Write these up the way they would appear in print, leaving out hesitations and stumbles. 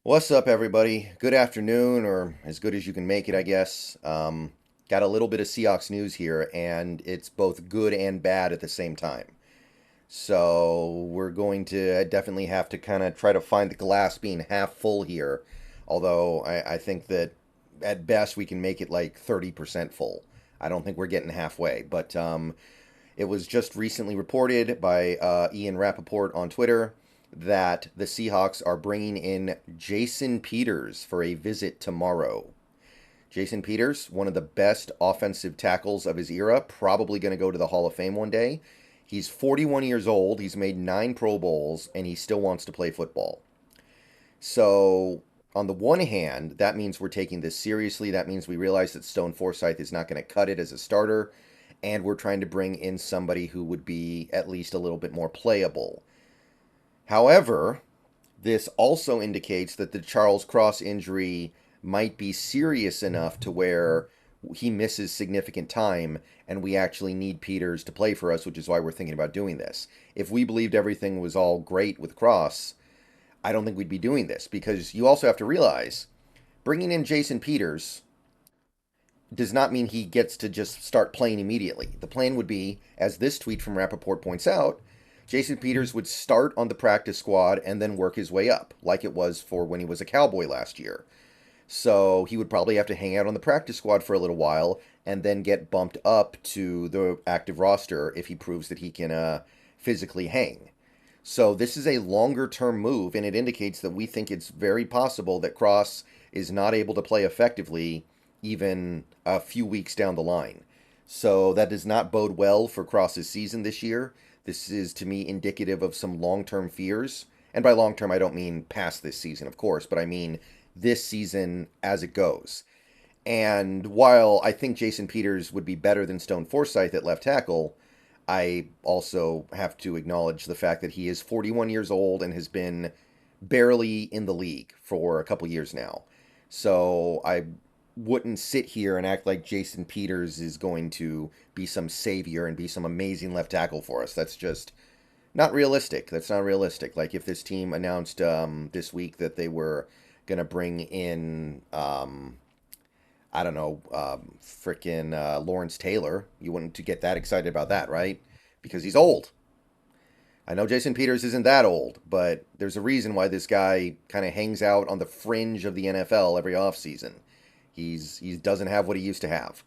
What's up, everybody? Good afternoon, or as good as you can make it, I guess. Got a little bit of Seahawks news here, and it's both good and bad at the same time. So we're going to definitely have to kind of try to find the glass being half full here. Although I think that at best we can make it like 30% full. I don't think we're getting halfway. But it was just recently reported by Ian Rappaport on Twitter that the Seahawks are bringing in Jason Peters for a visit tomorrow. Jason Peters, one of the best offensive tackles of his era, probably going to go to the Hall of Fame one day. He's 41 years old, he's made 9 Pro Bowls, and he still wants to play football. So, on the one hand, that means we're taking this seriously. That means we realize that Stone Forsythe is not going to cut it as a starter, and we're trying to bring in somebody who would be at least a little bit more playable. However, this also indicates that the Charles Cross injury might be serious enough to where he misses significant time and we actually need Peters to play for us, which is why we're thinking about doing this. If we believed everything was all great with Cross, I don't think we'd be doing this, because you also have to realize bringing in Jason Peters does not mean he gets to just start playing immediately. The plan would be, as this tweet from Rappaport points out, Jason Peters would start on the practice squad and then work his way up, like it was for when he was a Cowboy last year. So he would probably have to hang out on the practice squad for a little while and then get bumped up to the active roster if he proves that he can physically hang. So this is a longer term move, and it indicates that we think it's very possible that Cross is not able to play effectively even a few weeks down the line. So that does not bode well for Cross's season this year. This is, to me, indicative of some long-term fears. And by long-term, I don't mean past this season, of course, but I mean this season as it goes. And while I think Jason Peters would be better than Stone Forsythe at left tackle, I also have to acknowledge the fact that he is 41 years old and has been barely in the league for a couple years now. So I wouldn't sit here and act like Jason Peters is going to be some savior and be some amazing left tackle for us. That's just not realistic. That's not realistic. Like if this team announced this week that they were going to bring in, I don't know, frickin' Lawrence Taylor, you wouldn't to get that excited about that, right? Because he's old. I know Jason Peters isn't that old, but there's a reason why this guy kind of hangs out on the fringe of the NFL every offseason. He doesn't have what he used to have.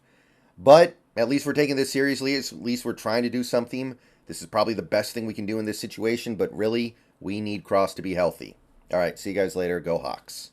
But at least we're taking this seriously. At least we're trying to do something. This is probably the best thing we can do in this situation, but really, we need Cross to be healthy. All right, see you guys later. Go Hawks.